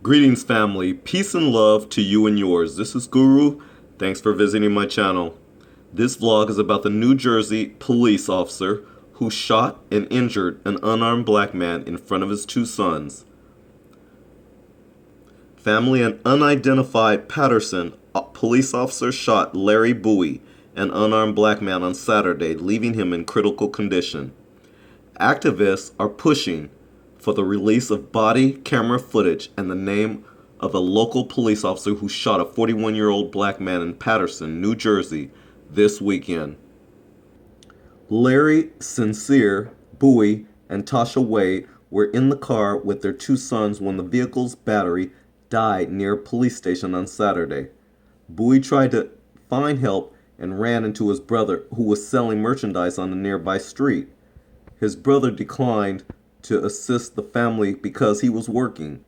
Greetings, family. Peace and love to you and yours. This is Guru. Thanks for visiting my channel. This vlog is about the New Jersey police officer who shot and injured an unarmed black man in front of his two sons. Family and unidentified Paterson police officer shot Larry Bowie, an unarmed black man, on Saturday, leaving him in critical condition. Activists are pushing for the release of body camera footage and the name of a local police officer who shot a 41-year-old black man in Paterson, New Jersey, this weekend. Larry Sincere Bowie and Tasha Wade were in the car with their two sons when the vehicle's battery died near a police station on Saturday. Bowie tried to find help and ran into his brother, who was selling merchandise on a nearby street. His brother declined to assist the family because he was working.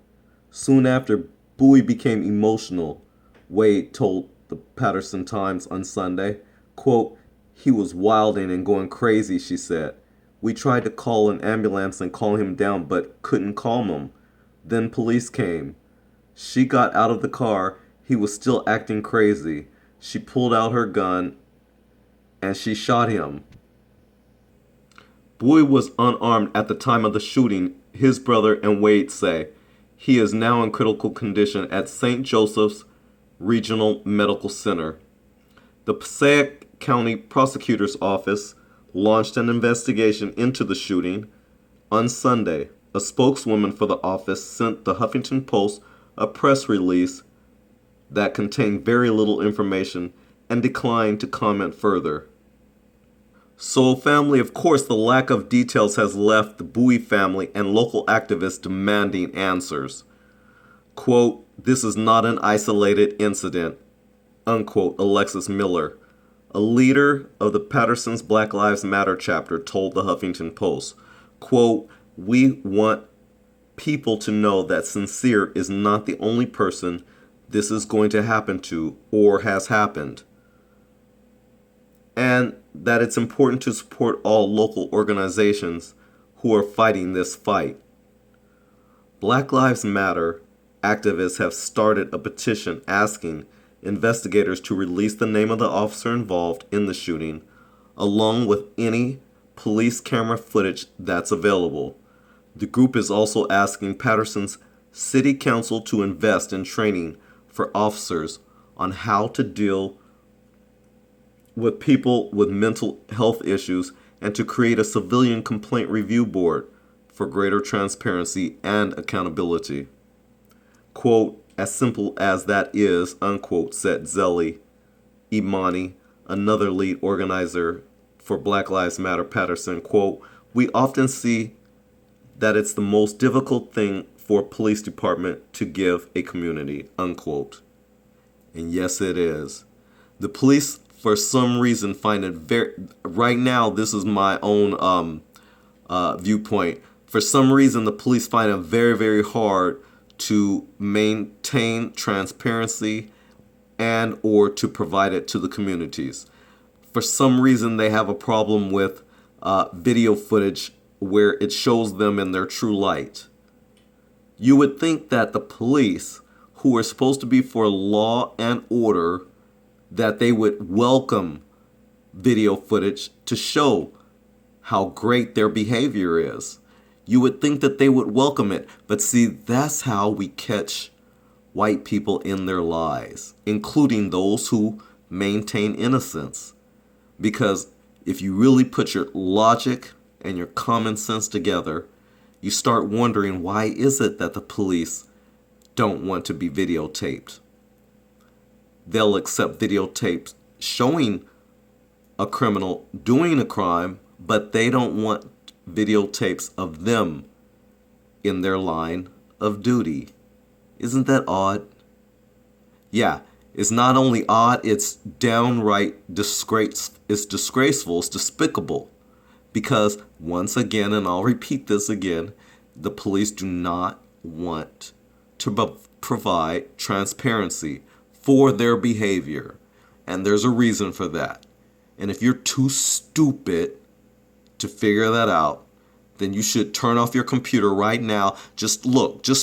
Soon after, Bowie became emotional. Wade told the Paterson Times on Sunday, quote, "He was wilding and going crazy," she said. "We tried to call an ambulance and calm him down, but couldn't calm him. Then police came. She got out of the car. He was still acting crazy. She pulled out her gun and she shot him." Bowie was unarmed at the time of the shooting, his brother and Wade say. He is now in critical condition at St. Joseph's Regional Medical Center. The Passaic County Prosecutor's Office launched an investigation into the shooting on Sunday. A spokeswoman for the office sent the Huffington Post a press release that contained very little information and declined to comment further. So, family, of course, the lack of details has left the Bowie family and local activists demanding answers. Quote, "This is not an isolated incident," unquote, Alexis Miller, a leader of the Paterson's Black Lives Matter chapter, told the Huffington Post. Quote, "We want people to know that Sincere is not the only person this is going to happen to or has happened, and that it's important to support all local organizations who are fighting this fight." Black Lives Matter activists have started a petition asking investigators to release the name of the officer involved in the shooting, along with any police camera footage that's available. The group is also asking Paterson's City Council to invest in training for officers on how to deal with people with mental health issues and to create a civilian complaint review board for greater transparency and accountability. Quote, "As simple as that is," unquote, said Zelly Imani, another lead organizer for Black Lives Matter Paterson. Quote, "We often see that it's the most difficult thing for a police department to give a community," unquote. And yes, it is. The police, for some reason, find it very, right now, this is my own viewpoint. For some reason, the police find it very, very hard to maintain transparency and or to provide it to the communities. For some reason, they have a problem with video footage where it shows them in their true light. You would think that the police, who are supposed to be for law and order, that they would welcome video footage to show how great their behavior is. You would think that they would welcome it. But see, that's how we catch white people in their lies, including those who maintain innocence. Because if you really put your logic and your common sense together, you start wondering, why is it that the police don't want to be videotaped? They'll accept videotapes showing a criminal doing a crime, but they don't want videotapes of them in their line of duty. Isn't that odd? Yeah, it's not only odd, it's downright it's disgraceful, it's despicable. Because, once again, and I'll repeat this again, the police do not want to provide transparency for their behavior. And there's a reason for that. And if you're too stupid to figure that out, then you should turn off your computer right now. Just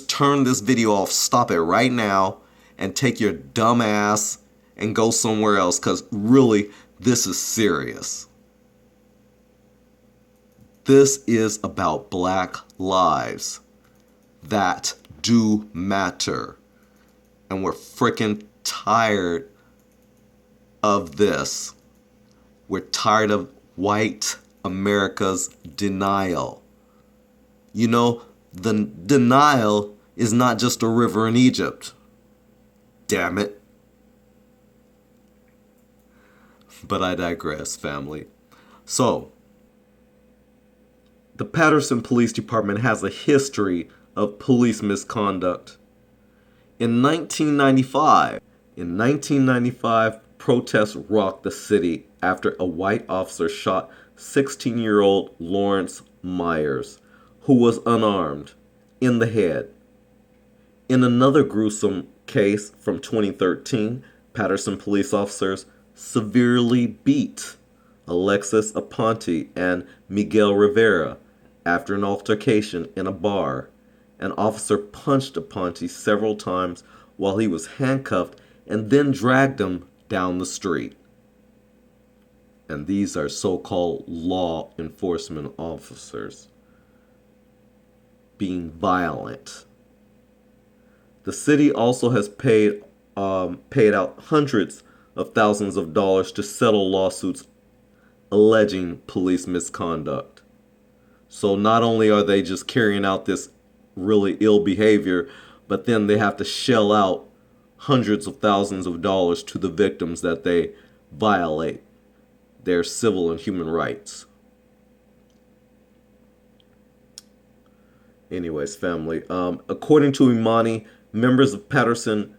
turn this video off. Stop it right now and take your dumb ass and go somewhere else, because really, this is serious. This is about black lives that do matter. And we're freaking tired of this. We're tired of white America's denial. You know, the denial is not just a river in Egypt. Damn it. But I digress, family. So, the Paterson Police Department has a history of police misconduct. In 1995, protests rocked the city after a white officer shot 16-year-old Lawrence Myers, who was unarmed, in the head. In another gruesome case from 2013, Paterson police officers severely beat Alexis Aponte and Miguel Rivera after an altercation in a bar. An officer punched Aponte several times while he was handcuffed and then dragged him down the street. And these are so-called law enforcement officers being violent. The city also has paid out hundreds of thousands of dollars to settle lawsuits alleging police misconduct. So not only are they just carrying out this really ill behavior, but then they have to shell out hundreds of thousands of dollars to the victims that they violate their civil and human rights. Anyways, family, according to Imani, members of Paterson's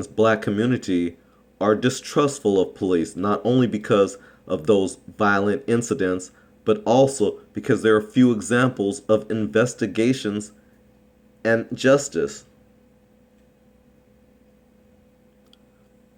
black community are distrustful of police, not only because of those violent incidents, but also because there are few examples of investigations and justice.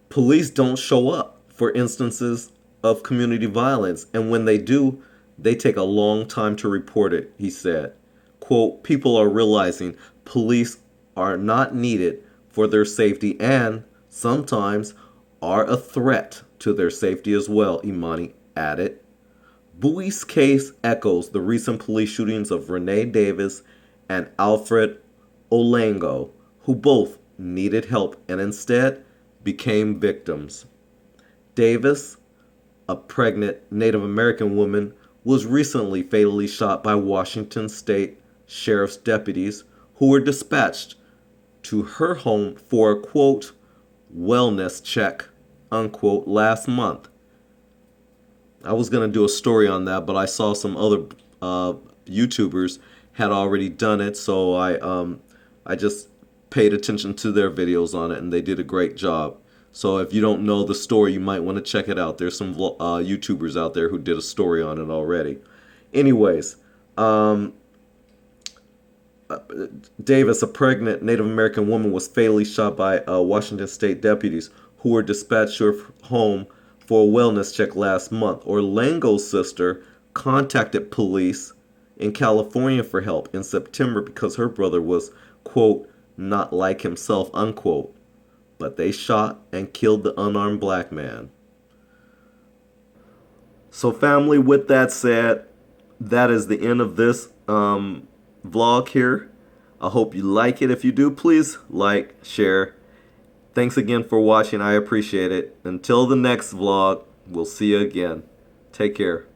Police don't show up for instances of community violence, and when they do, they take a long time to report it, he said. Quote, people are realizing police are not needed for their safety and sometimes are a threat to their safety as well, Imani added. Bowie's case echoes the recent police shootings of Renee Davis and Alfred Olango, who both needed help and instead became victims. Davis, a pregnant Native American woman, was recently fatally shot by Washington State Sheriff's deputies who were dispatched to her home for a, quote, wellness check, unquote, last month. I was going to do a story on that, but I saw some other YouTubers had already done it, so I just paid attention to their videos on it, and they did a great job. So if you don't know the story, you might want to check it out. There's some YouTubers out there who did a story on it already. Anyways, Davis, a pregnant Native American woman, was fatally shot by Washington State deputies who were dispatched to her home for a wellness check last month. Orlango's sister contacted police in California for help in September because her brother was, quote, not like himself, unquote. But they shot and killed the unarmed black man. So family, with that said, that is the end of this vlog here. I hope you like it. If you do, please like, share. Thanks again for watching. I appreciate it. Until the next vlog, we'll see you again. Take care.